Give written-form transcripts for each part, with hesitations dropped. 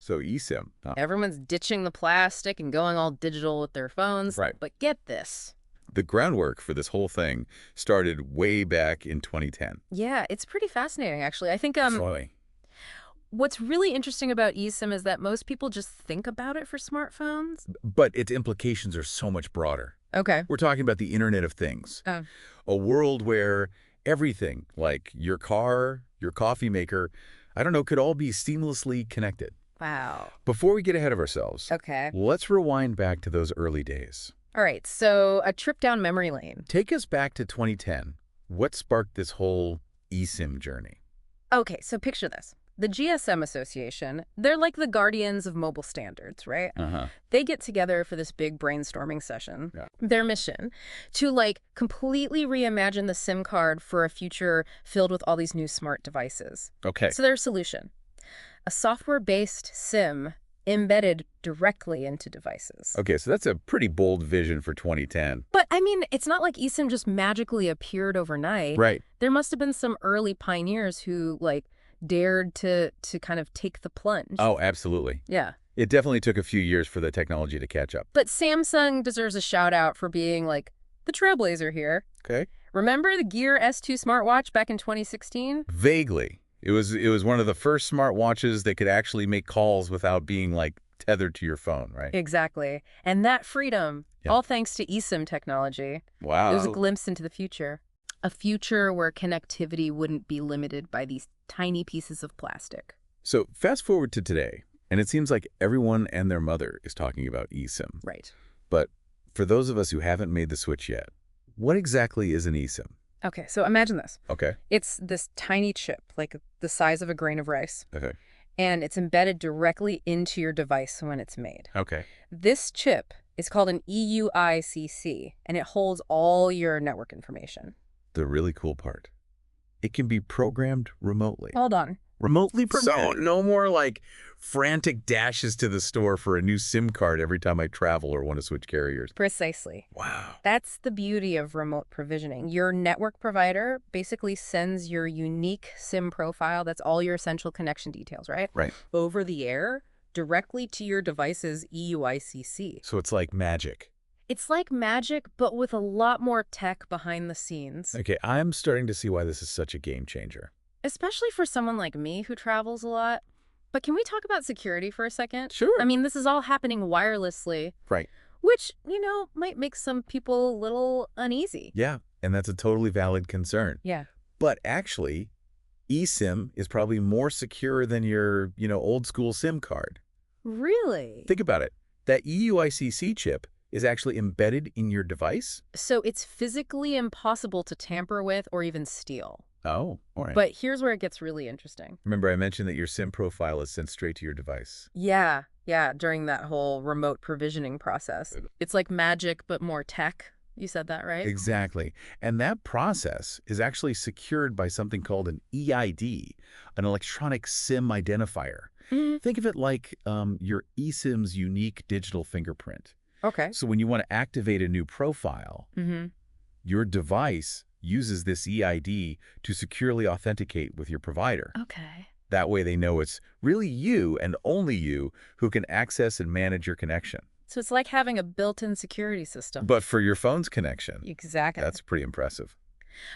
So eSIM. Huh. Everyone's ditching the plastic and going all digital with their phones. Right. But get this. The groundwork for this whole thing started way back in 2010. Yeah, it's pretty fascinating, actually. I think Absolutely. what's really interesting about eSIM is that most people just think about it for smartphones. But its implications are so much broader. Okay. We're talking about the Internet of Things. A world where everything, like your car, your coffee maker, I don't know, could all be seamlessly connected. Wow. Before we get ahead of ourselves, Okay. let's rewind back to those early days. All right, so a trip down memory lane. Take us back to 2010. What sparked this whole eSIM journey? Okay, so picture this. The GSM Association, they're like the guardians of mobile standards, right? They get together for this big brainstorming session. Yeah. Their mission to completely reimagine the SIM card for a future filled with all these new smart devices. Okay. So their solution, a software-based SIM embedded directly into devices. Okay, so that's a pretty bold vision for 2010. But, I mean, it's not like eSIM just magically appeared overnight. Right. There must have been some early pioneers who, dared to kind of take the plunge. Oh, absolutely. Yeah. It definitely took a few years for the technology to catch up. But Samsung deserves a shout-out for being, the trailblazer here. Okay. Remember the Gear S2 smartwatch back in 2016? Vaguely. It was one of the first smartwatches that could actually make calls without being, tethered to your phone, right? Exactly. And that freedom, Yeah. all thanks to eSIM technology. Wow. It was a glimpse into the future. A future where connectivity wouldn't be limited by these tiny pieces of plastic. So fast forward to today, and it seems like everyone and their mother is talking about eSIM. Right. But for those of us who haven't made the switch yet, what exactly is an eSIM? Okay, so imagine this. Okay. It's this tiny chip, the size of a grain of rice, Okay. and it's embedded directly into your device when it's made. Okay. This chip is called an eUICC, and it holds all your network information. The really cool part. It can be programmed remotely. Hold on. Remotely programmed? So- no more frantic dashes to the store for a new SIM card every time I travel or want to switch carriers. Precisely. Wow. That's the beauty of remote provisioning. Your network provider basically sends your unique SIM profile, that's all your essential connection details, right? Right. Over the air, directly to your device's eUICC. So it's like magic. It's like magic, but with a lot more tech behind the scenes. Okay, I'm starting to see why this is such a game changer. Especially for someone like me who travels a lot. But can we talk about security for a second? Sure. I mean, this is all happening wirelessly. Right. Which, might make some people a little uneasy. Yeah, and that's a totally valid concern. Yeah. But actually, eSIM is probably more secure than your, old school SIM card. Really? Think about it. That eUICC chip is actually embedded in your device? So it's physically impossible to tamper with or even steal. Oh, all right. But here's where it gets really interesting. Remember I mentioned that your SIM profile is sent straight to your device. Yeah, during that whole remote provisioning process. It's like magic, but more tech. You said that, right? Exactly. And that process is actually secured by something called an EID, an electronic SIM identifier. Mhm. Think of it like your eSIM's unique digital fingerprint. Okay. So when you want to activate a new profile, your device uses this EID to securely authenticate with your provider. Okay. That way they know it's really you and only you who can access and manage your connection. So it's like having a built-in security system. But for your phone's connection. Exactly. That's pretty impressive.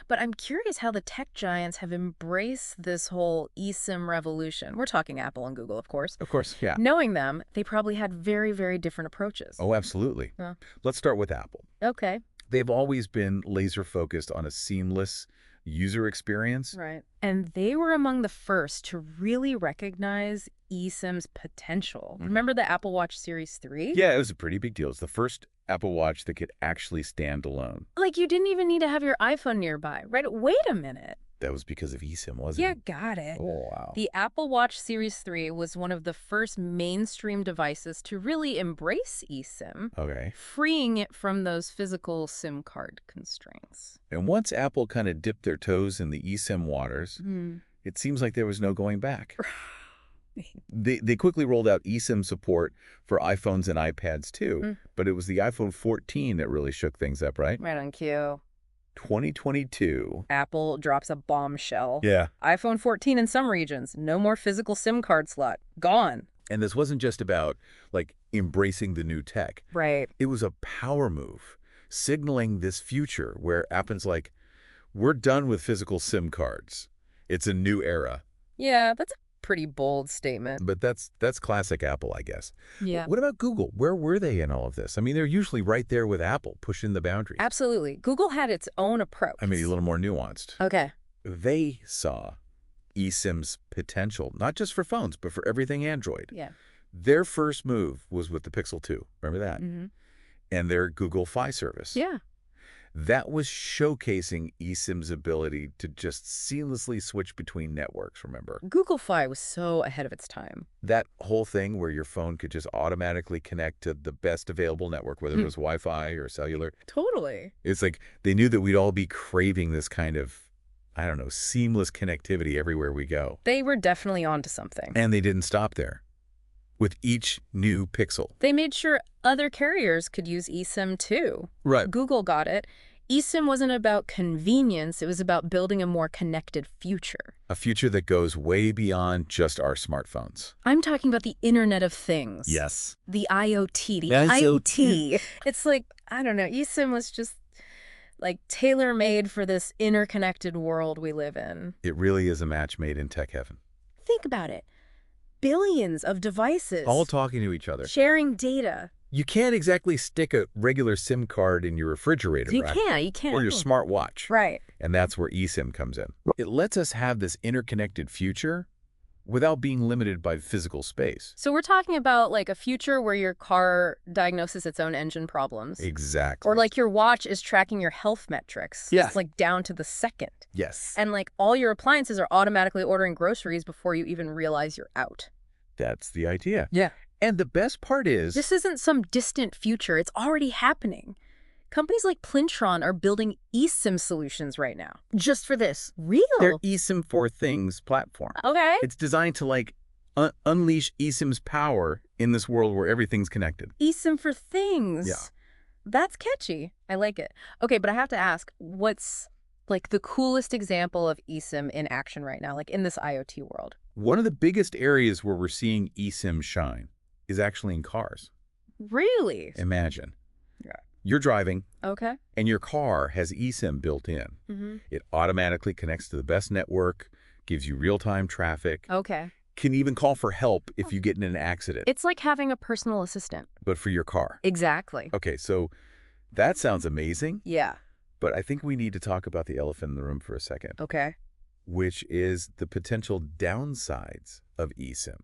But I'm curious how the tech giants have embraced this whole eSIM revolution. We're talking Apple and Google, of course. Of course, yeah. Knowing them, they probably had very, very different approaches. Oh, absolutely. Yeah. Let's start with Apple. Okay. They've always been laser focused on a seamless user experience. Right. And they were among the first to really recognize eSIM's potential. Remember the Apple Watch Series 3? Yeah, it was a pretty big deal. It's the first Apple Watch that could actually stand alone. You didn't even need to have your iPhone nearby, right? Wait a minute. That was because of eSIM, wasn't Yeah, it? got it. Oh, wow. The Apple Watch Series 3 was one of the first mainstream devices to really embrace eSIM, Okay. freeing it from those physical SIM card constraints. And once Apple kind of dipped their toes in the eSIM waters, it seems like there was no going back. They quickly rolled out eSIM support for iPhones and iPads too, but it was the iPhone 14 that really shook things up, right? Right on cue. 2022. Apple drops a bombshell. Yeah. iPhone 14 in some regions. No more physical SIM card slot. Gone. And this wasn't just about, like, embracing the new tech. Right. It was a power move, signaling this future where Apple's like, we're done with physical SIM cards. It's a new era. Yeah, that's a pretty bold statement. But that's classic Apple, I guess. Yeah. What about Google? Where were they in all of this? I mean, they're usually right there with Apple, pushing the boundaries. Absolutely. Google had its own approach. I mean, a little more nuanced. Okay. They saw eSIM's potential, not just for phones, but for everything Android. Yeah. Their first move was with the Pixel 2. Remember that? Mm-hmm. And their Google Fi service. Yeah. That was showcasing eSIM's ability to just seamlessly switch between networks, remember? Google Fi was so ahead of its time. That whole thing where your phone could just automatically connect to the best available network, whether it was Wi-Fi or cellular. Totally. It's like they knew that we'd all be craving this kind of, I don't know, seamless connectivity everywhere we go. They were definitely onto something. And they didn't stop there. With each new Pixel. They made sure other carriers could use eSIM too. Right. Google got it. eSIM wasn't about convenience. It was about building a more connected future. A future that goes way beyond just our smartphones. I'm talking about the Internet of Things. Yes. The IoT. The IoT. IoT. It's like, I don't know, eSIM was just like tailor-made for this interconnected world we live in. It really is a match made in tech heaven. Think about it. Billions of devices. All talking to each other. Sharing data. You can't exactly stick a regular SIM card in your refrigerator, You right? can't. Or your smartwatch. Right. And that's where eSIM comes in. It lets us have this interconnected future without being limited by physical space. So we're talking about like a future where your car diagnoses its own engine problems. Exactly. Or like your watch is tracking your health metrics. Yeah. It's like down to the second. Yes. And like all your appliances are automatically ordering groceries before you even realize you're out. That's the idea. Yeah. And the best part is... This isn't some distant future. It's already happening. Companies like Plintron are building eSIM solutions right now. Just for this. Real? Their eSIM for Things platform. Okay. It's designed to, like, unleash eSIM's power in this world where everything's connected. eSIM for Things. Yeah. That's catchy. I like it. Okay, but I have to ask, what's like the coolest example of eSIM in action right now, like in this IoT world? One of the biggest areas where we're seeing eSIM shine is actually in cars. Really? Imagine. Yeah. You're driving, Okay. and your car has eSIM built in. Mm-hmm. It automatically connects to the best network, gives you real-time traffic, Okay. can even call for help if you get in an accident, It's like having a personal assistant. but for your car. Exactly. Okay, so that sounds amazing, Yeah. but I think we need to talk about the elephant in the room for a second, Okay. which is the potential downsides of eSIM.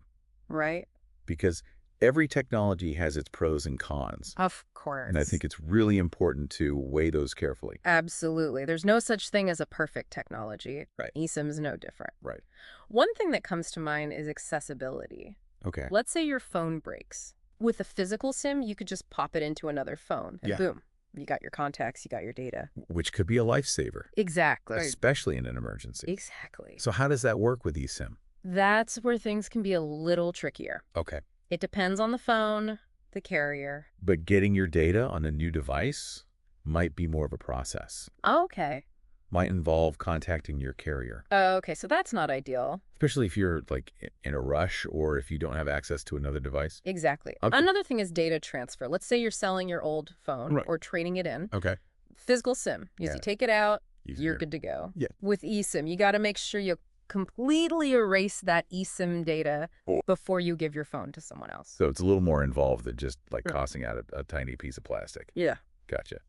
Right? Because every technology has its pros and cons. Of course. And I think it's really important to weigh those carefully. Absolutely. There's no such thing as a perfect technology. Right. eSIM's no different. Right. One thing that comes to mind is accessibility. Okay. Let's say your phone breaks. With a physical SIM, you could just pop it into another phone and Yeah. boom, you got your contacts, you got your data. Which could be a lifesaver, Exactly. especially in an emergency. Exactly. So how does that work with eSIM? That's where things can be a little trickier. Okay. It depends on the phone, the carrier. But getting your data on a new device might be more of a process. Okay. Might involve contacting your carrier, Okay, so that's not ideal. especially if you're like in a rush or if you don't have access to another device. Exactly. Okay. Another thing is data transfer. Let's say you're selling your old phone Right. or trading it in. Okay. Physical SIM. Yeah. You take it out, Easier. you're good to go. Yeah. With eSIM, you got to make sure you completely erase that eSIM data before you give your phone to someone else. So it's a little more involved than just like Sure. tossing out a tiny piece of plastic. Yeah. Gotcha.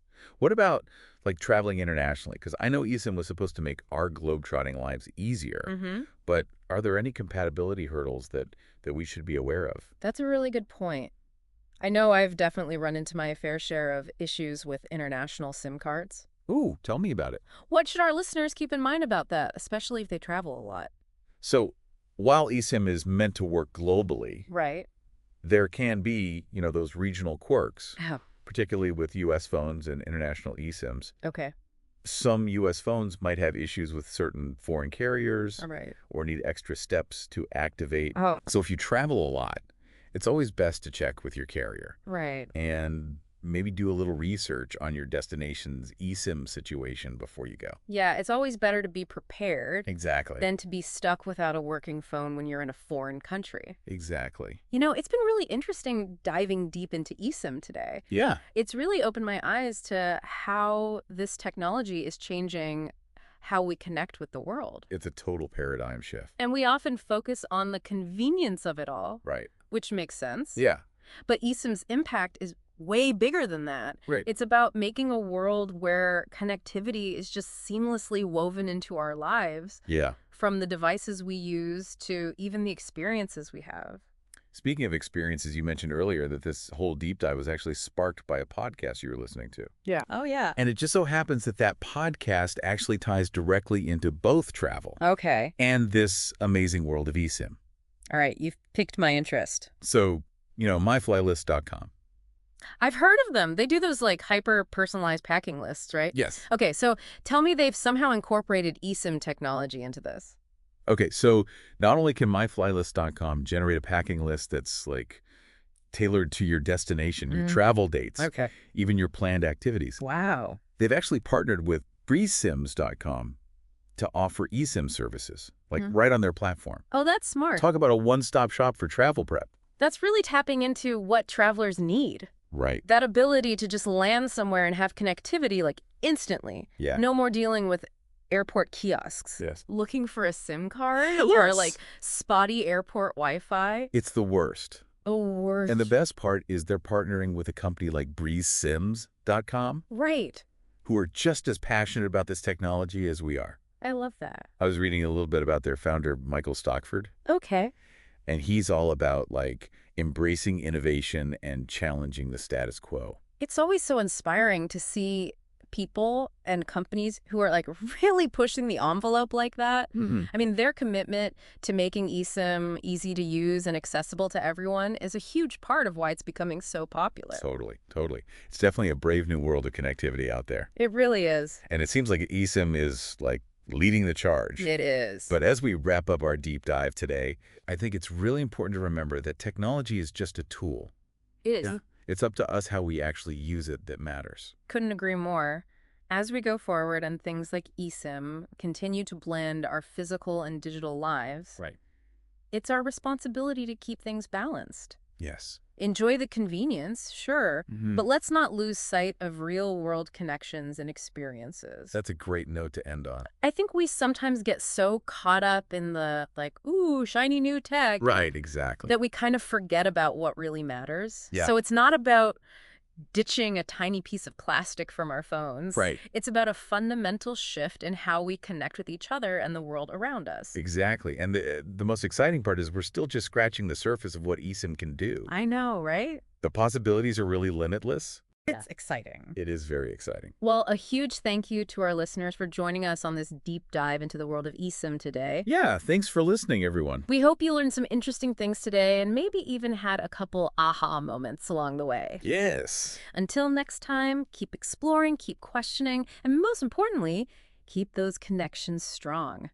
What about like traveling internationally? Because I know eSIM was supposed to make our globe-trotting lives easier, Mm-hmm. but are there any compatibility hurdles that we should be aware of? That's a really good point. I know I've definitely run into my fair share of issues with international SIM cards. Ooh, tell me about it. What should our listeners keep in mind about that, especially if they travel a lot? So while eSIM is meant to work globally, Right. there can be, those regional quirks, Oh, particularly with U.S. phones and international eSIMs. okay. Some U.S. phones might have issues with certain foreign carriers All right. or need extra steps to activate. Oh, So if you travel a lot, it's always best to check with your carrier right. and maybe do a little research on your destination's eSIM situation before you go. Yeah, it's always better to be prepared Exactly. than to be stuck without a working phone when you're in a foreign country. Exactly. You know, it's been really interesting diving deep into eSIM today. Yeah. It's really opened my eyes to how this technology is changing how we connect with the world. It's a total paradigm shift. And we often focus on the convenience of it all, Right. which makes sense. Yeah. But eSIM's impact is way bigger than that. Right. It's about making a world where connectivity is just seamlessly woven into our lives. Yeah. From the devices we use to even the experiences we have. Speaking of experiences, you mentioned earlier that this whole deep dive was actually sparked by a podcast you were listening to. Yeah. Oh, yeah. And it just so happens that that podcast actually ties directly into both travel Okay. and this amazing world of eSIM. All right. You've piqued my interest. So, myflylist.com. I've heard of them. They do those like hyper-personalized packing lists, right? Yes. Okay. So tell me they've somehow incorporated eSIM technology into this. Okay, so not only can myflylist.com generate a packing list that's like tailored to your destination, your travel dates, even your planned activities. Wow. They've actually partnered with BreeSims.com to offer eSIM services, like right on their platform. Oh, that's smart. Talk about a one-stop shop for travel prep. That's really tapping into what travelers need. Right. That ability to just land somewhere and have connectivity like instantly. Yeah. No more dealing with airport kiosks. Yes. Looking for a SIM card or like spotty airport Wi-Fi. It's the worst. Oh, worst. And the best part is they're partnering with a company like BreeSims.com, Right. who are just as passionate about this technology as we are. I love that. I was reading a little bit about their founder, Michael Stockford. Okay. And he's all about, like, embracing innovation and challenging the status quo. It's always so inspiring to see people and companies who are, like, really pushing the envelope like that. I mean, their commitment to making eSIM easy to use and accessible to everyone is a huge part of why it's becoming so popular. Totally, totally. It's definitely a brave new world of connectivity out there. It really is. And it seems like eSIM is, like, leading the charge. It is. But as we wrap up our deep dive today, I think it's really important to remember that technology is just a tool. It is. Yeah. It's up to us how we actually use it that matters. Couldn't agree more. As we go forward and things like eSIM continue to blend our physical and digital lives, Right. it's our responsibility to keep things balanced. Yes. Enjoy the convenience, sure, but let's not lose sight of real-world connections and experiences. That's a great note to end on. I think we sometimes get so caught up in the, like, ooh, shiny new tech, Right, exactly. that we kind of forget about what really matters. Yeah. So it's not about ditching a tiny piece of plastic from our phones. Right. It's about a fundamental shift in how we connect with each other and the world around us. Exactly. And the most exciting part is we're still just scratching the surface of what eSIM can do. I know, right? The possibilities are really limitless. It's exciting. It is very exciting. Well, a huge thank you to our listeners for joining us on this deep dive into the world of eSIM today. Yeah, thanks for listening, everyone. We hope you learned some interesting things today and maybe even had a couple aha moments along the way. Yes. Until next time, keep exploring, keep questioning, and most importantly, keep those connections strong.